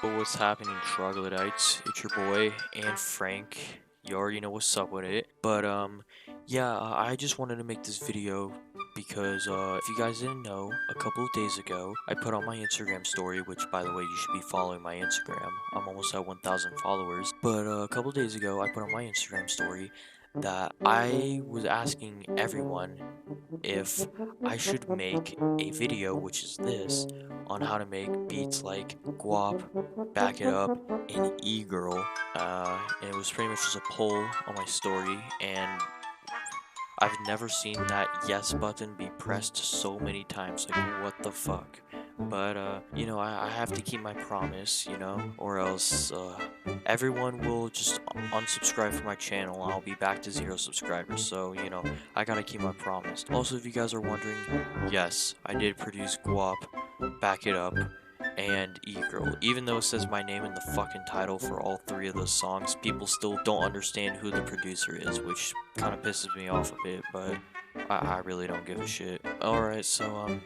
But what's happening, troglodytes? It's your boy and Frank. You already know what's up with it. But yeah, I just wanted to make this video because if you guys didn't know, a couple of days ago I put on my Instagram story, which by the way you should be following my Instagram. I'm almost at 1,000 followers. But a couple of days ago I put on my Instagram story that I was asking everyone if I should make a video, which is this, on how to make beats like Guap, Back It Up, and E-Girl. And it was pretty much just a poll on my story, and I've never seen that yes button be pressed so many times. Like, what the fuck? But, you know, I have to keep my promise, you know, or else, everyone will just unsubscribe from my channel. I'll be back to 0 subscribers, so, you know, I gotta keep my promise. Also, if you guys are wondering, yes, I did produce Guap, Back It Up, and E-Girl. Even though it says my name in the fucking title for all 3 of those songs, people still don't understand who the producer is, which kind of pisses me off a bit, but I really don't give a shit. Alright, so,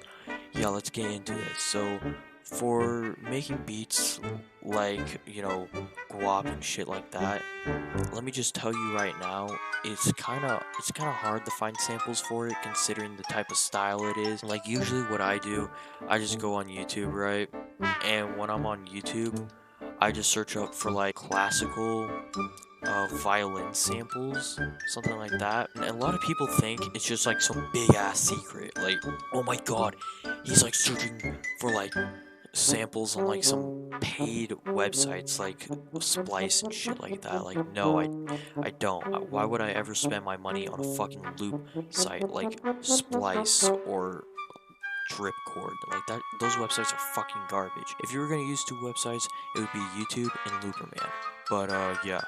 yeah, let's get into this. So, for making beats like, you know, guap and shit like that, let me just tell you right now, it's kind of hard to find samples for it considering the type of style it is. Like usually what I do, I just go on YouTube, right? And when I'm on YouTube, I just search up for like classical violin samples, something like that. And a lot of people think it's just like some big ass secret. Like, oh my god, he's like searching for like samples on like some paid websites like Splice and shit like that. Like, no, I don't. Why would I ever spend my money on a fucking loop site like Splice or Tripcord? Like that, those websites are fucking garbage. If you were gonna use 2 websites, it would be YouTube and Looperman. But yeah,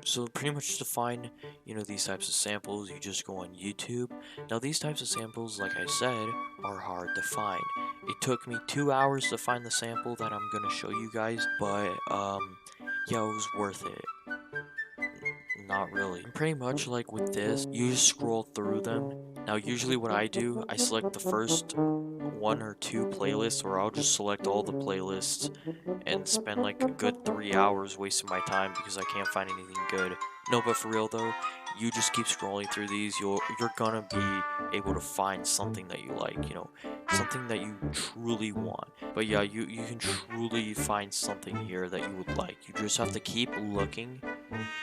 so pretty much to find, you know, these types of samples, you just go on YouTube. Now these types of samples, like I said, are hard to find. It took me 2 hours to find the sample that I'm gonna show you guys, but yeah, it was worth it. Not really. Pretty much like with this, you just scroll through them. Now usually what I do, I select the first 1 or 2 playlists, or I'll just select all the playlists and spend like a good 3 hours wasting my time because I can't find anything good. No, but for real though, you just keep scrolling through these, you're gonna be able to find something that you like, you know, something that you truly want. But yeah, you can truly find something here that you would like. You just have to keep looking,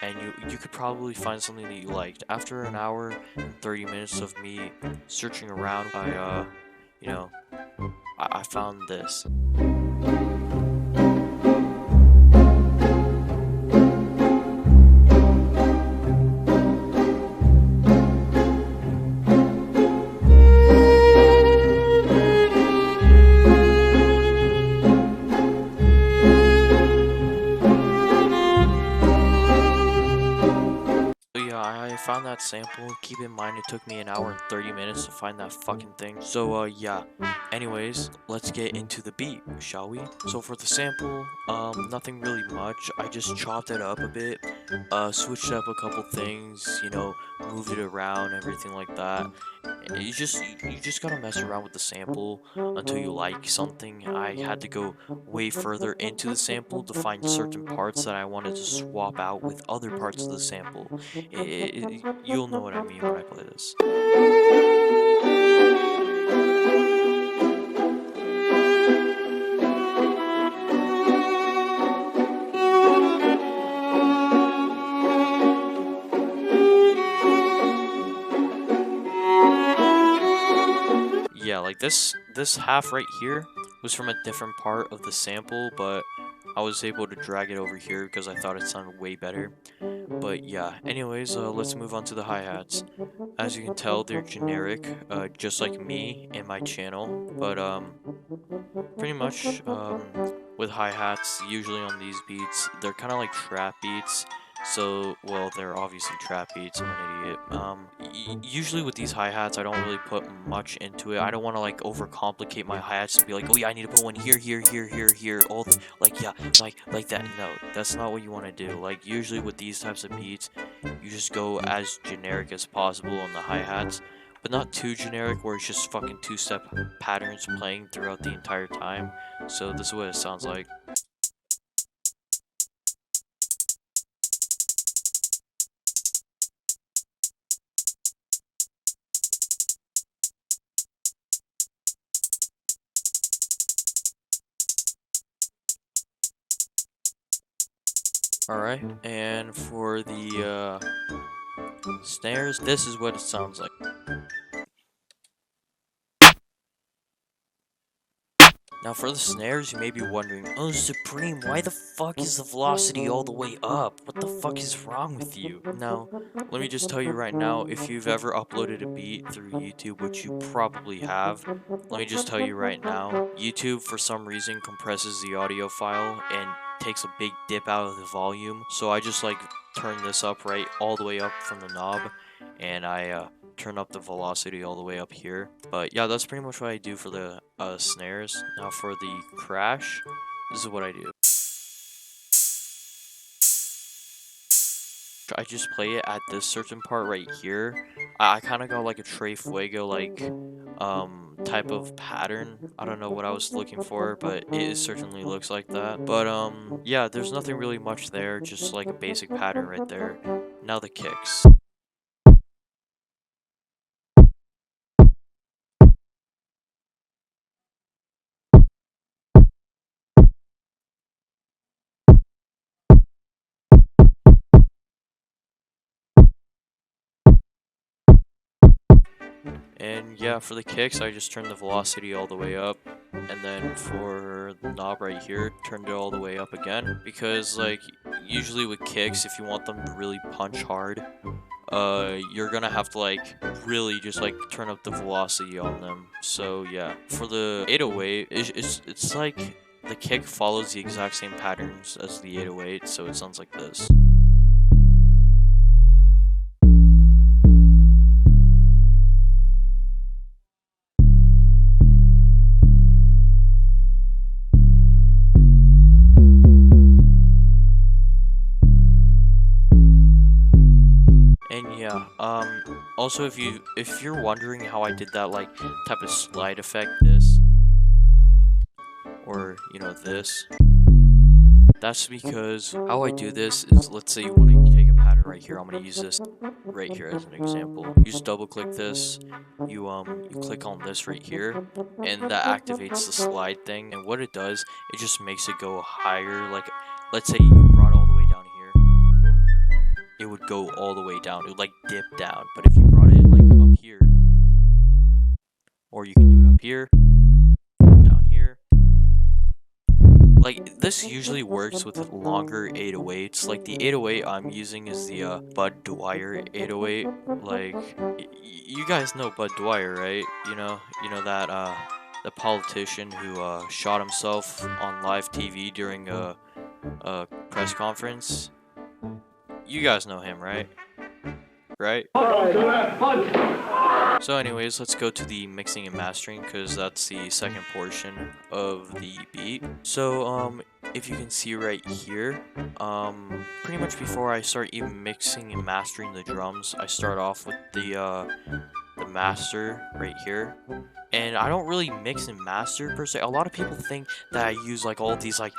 and you could probably find something that you liked. After an hour and 30 minutes of me searching around, you know, I found this. So yeah, I found that sample. Keep in mind it took me an hour and 30 minutes to find that fucking thing. So yeah. Anyways, let's get into the beat, shall we? So for the sample, nothing really much. I just chopped it up a bit, switched up a couple things, you know, moved it around, everything like that. And you just gotta mess around with the sample until you like something. I had to go way further into the sample to find certain parts that I wanted to swap out with other parts of the sample. You'll know what I mean when I play this. Yeah, like this half right here was from a different part of the sample, but I was able to drag it over here because I thought it sounded way better. But yeah, anyways, let's move on to the hi-hats. As you can tell, they're generic, just like me and my channel, but pretty much with hi-hats, usually on these beats, they're kind of like trap beats. So, well, they're obviously trap beats, I'm an idiot. Usually with these hi-hats, I don't really put much into it. I don't want to, like, overcomplicate my hi-hats and be like, oh yeah, I need to put one here, here, here, here, here, all the, like, yeah, like that. No, that's not what you want to do. Like, usually with these types of beats, you just go as generic as possible on the hi-hats, but not too generic where it's just fucking 2-step patterns playing throughout the entire time. So this is what it sounds like. Alright, and for the snares, this is what it sounds like. Now for the snares, you may be wondering, oh Supreme, why the fuck is the velocity all the way up? What the fuck is wrong with you? Now, let me just tell you right now, if you've ever uploaded a beat through YouTube, which you probably have, let me just tell you right now, YouTube for some reason compresses the audio file and takes a big dip out of the volume, so I just like turn this up right all the way up from the knob, and I turn up the velocity all the way up here. But yeah, that's pretty much what I do for the snares. Now for the crash, this is what I do. I just play it at this certain part right here. I kind of got like a Tre Fuego like type of pattern. I don't know what I was looking for, but it certainly looks like that. But yeah, there's nothing really much there, just like a basic pattern right there. Now the kicks. And yeah, for the kicks, I just turned the velocity all the way up, and then for the knob right here, turned it all the way up again, because like usually with kicks, if you want them to really punch hard, you're gonna have to like really just like turn up the velocity on them. So yeah, for the 808, it's like the kick follows the exact same patterns as the 808, so it sounds like this. Yeah, also if you're wondering how I did that like type of slide effect, this, or you know this, that's because how I do this is, let's say you want to take a pattern right here, I'm going to use this right here as an example. You just double click this, you click on this right here, and that activates the slide thing, and what it does, it just makes it go higher. Like, let's say you brought it all the way down here, it would go all the way down, it would like dip down. But if you brought it like up here, or you can do it up here, down here, like this usually works with longer 808s. Like the 808 I'm using is the Bud Dwyer 808. Like you guys know Bud Dwyer, right? You know that the politician who shot himself on live TV during a press conference. You guys know him, right? Right? So anyways, let's go to the mixing and mastering, because that's the second portion of the beat. So if you can see right here, pretty much before I start even mixing and mastering the drums, I start off with the master right here. And I don't really mix and master per se. A lot of people think that I use like all these like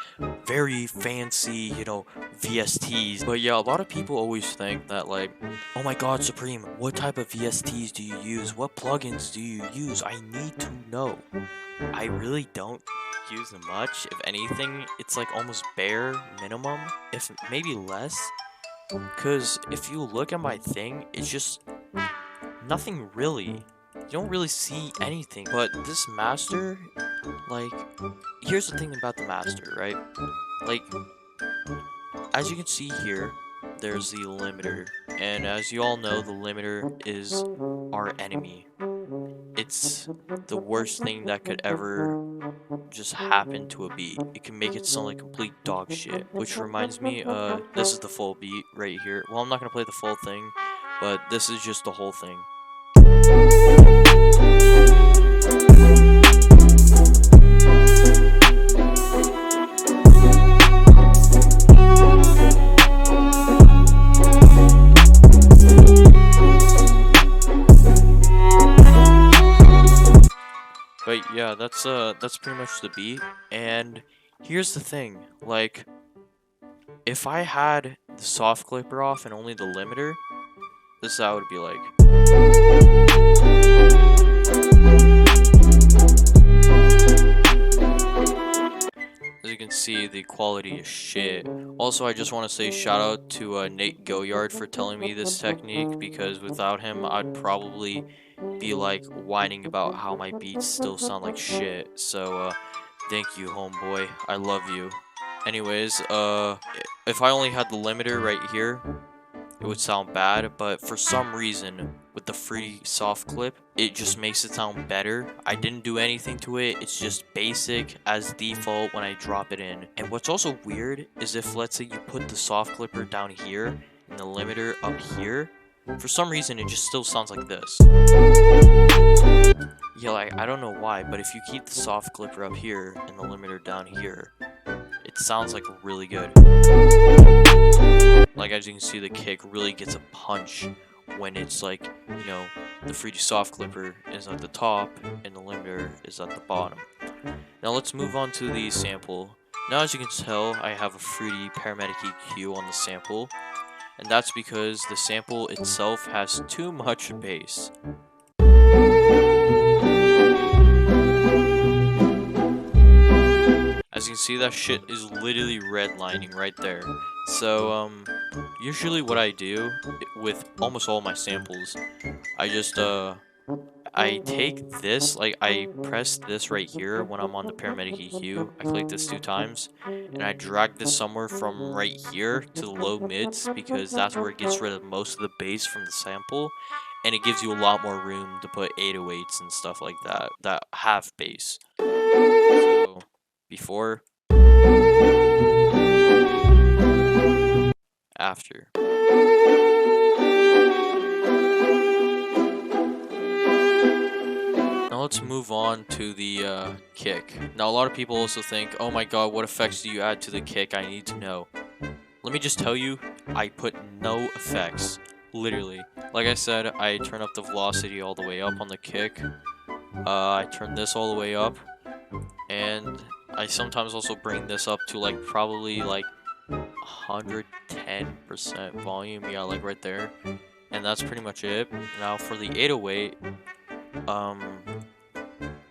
very fancy, you know, VSTs. But yeah, a lot of people always think that like, oh my god, Supreme, what type of VSTs do you use? What plugins do you use? I need to know. I really don't use them much. If anything, it's like almost bare minimum, if maybe less. Because if you look at my thing, it's just nothing really. You don't really see anything. But this master, like, here's the thing about the master, right? Like, as you can see here, there's the limiter. And as you all know, the limiter is our enemy. It's the worst thing that could ever just happen to a beat. It can make it sound like complete dog shit. Which reminds me, this is the full beat right here. Well, I'm not gonna play the full thing, but this is just the whole thing. But yeah, that's pretty much the beat. And here's the thing, like, if I had the soft clipper off and only the limiter, this is how it would be like. As you can see, the quality is shit. Also, I just want to say shout out to Nate Goyard for telling me this technique, because without him, I'd probably be like whining about how my beats still sound like shit. So, thank you, homeboy. I love you. Anyways, if I only had the limiter right here, it would sound bad, but for some reason, with the free soft clip, it just makes it sound better. I didn't do anything to it, it's just basic as default when I drop it in. And what's also weird is if, let's say, you put the soft clipper down here and the limiter up here, for some reason it just still sounds like this. Yeah, like, I don't know why, but if you keep the soft clipper up here and the limiter down here, it sounds like really good. Like, as you can see, the kick really gets a punch when it's like, you know, the 3D soft clipper is at the top and the limiter is at the bottom. Now let's move on to the sample. Now, as you can tell, I have a 3D paramedic EQ on the sample, and that's because the sample itself has too much bass. As you can see, that shit is literally redlining right there. So, usually what I do with almost all my samples, I just, I take this, like, I press this right here when I'm on the paramedic EQ, I click this 2 times, and I drag this somewhere from right here to the low mids, because that's where it gets rid of most of the bass from the sample, and it gives you a lot more room to put 808s and stuff like that, that have bass. So, before, after. Now let's move on to the kick. Now a lot of people also think, oh my god, what effects do you add to the kick? I need to know. Let me just tell you, I put no effects. Literally. Like I said, I turn up the velocity all the way up on the kick. I turn this all the way up. And I sometimes also bring this up to like probably like 110% volume, yeah, like right there, and that's pretty much it. Now for the 808,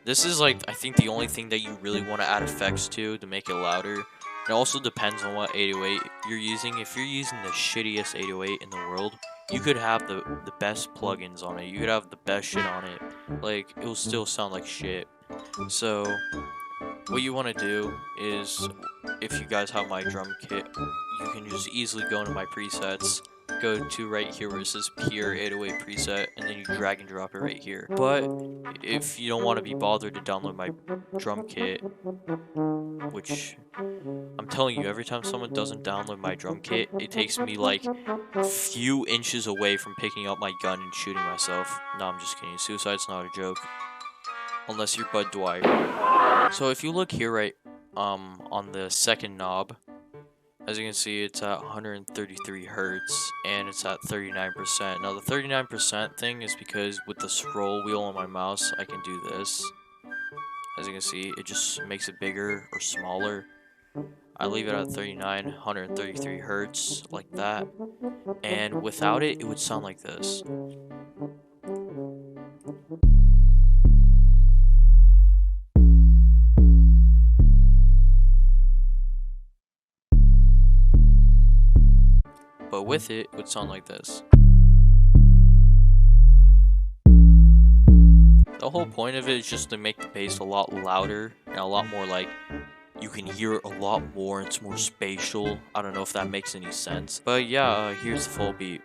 this is like, I think, the only thing that you really want to add effects to make it louder. It also depends on what 808 you're using. If you're using the shittiest 808 in the world, you could have the best plugins on it, you could have the best shit on it, like, it will still sound like shit. So what you want to do is, if you guys have my drum kit, you can just easily go into my presets, go to right here where it says Pierre 808 preset, and then you drag and drop it right here. But if you don't want to be bothered to download my drum kit, which I'm telling you, every time someone doesn't download my drum kit, it takes me like a few inches away from picking up my gun and shooting myself. No, I'm just kidding. Suicide's not a joke. Unless you're Bud Dwight. So if you look here, right, on the second knob, as you can see, it's at 133 hertz, and it's at 39%. Now the 39% thing is because with the scroll wheel on my mouse, I can do this. As you can see, it just makes it bigger or smaller. I leave it at 39, 133 hertz, like that. And without it, it would sound like this. But with it, it would sound like this. The whole point of it is just to make the bass a lot louder and a lot more, like, you can hear it a lot more, it's more spatial. I don't know if that makes any sense. But yeah, here's the full beat.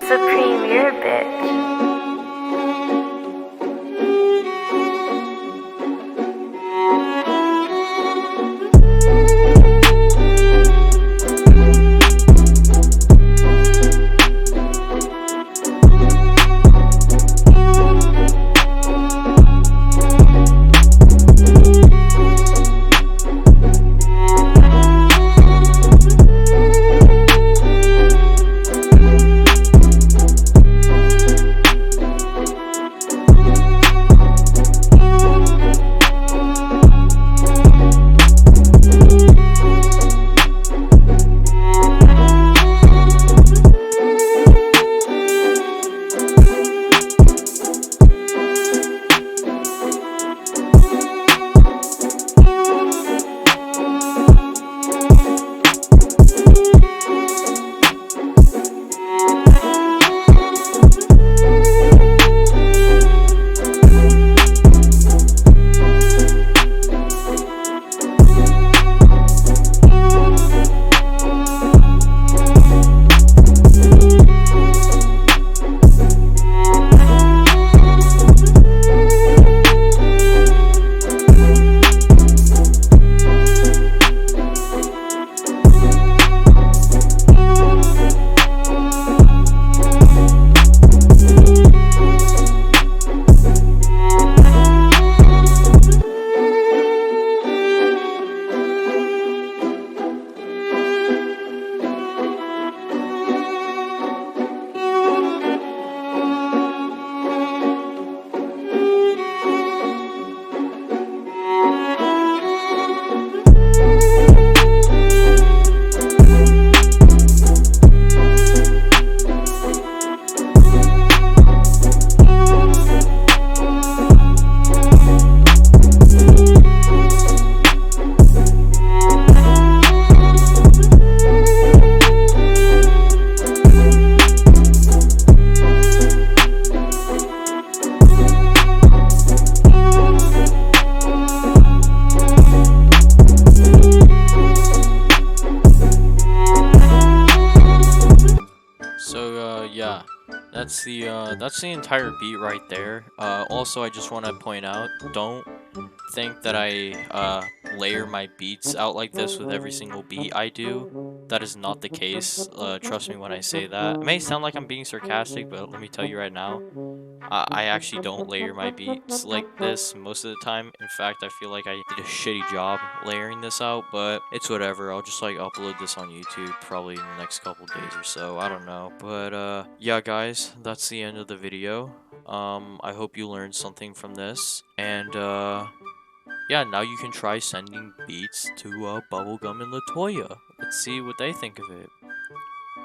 Supreme, you're a bitch. that's the entire beat right there. Also, I just want to point out, don't think that I layer my beats out like this with every single beat I do. That is not the case. Trust me when I say that. It may sound like I'm being sarcastic, but let me tell you right now, I actually don't layer my beats like this most of the time. In fact, I feel like I did a shitty job layering this out, but it's whatever. I'll just like upload this on YouTube probably in the next couple days or so. I don't know. But yeah, guys, that's the end of the video. I hope you learned something from this. And yeah, now you can try sending beats to Bubblegum and Letoa. Let's see what they think of it.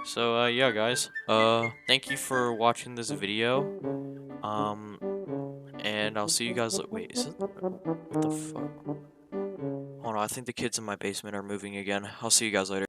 So yeah, guys. Thank you for watching this video. And I'll see you guys. Wait, is it? What the fuck? Hold on, I think the kids in my basement are moving again. I'll see you guys later.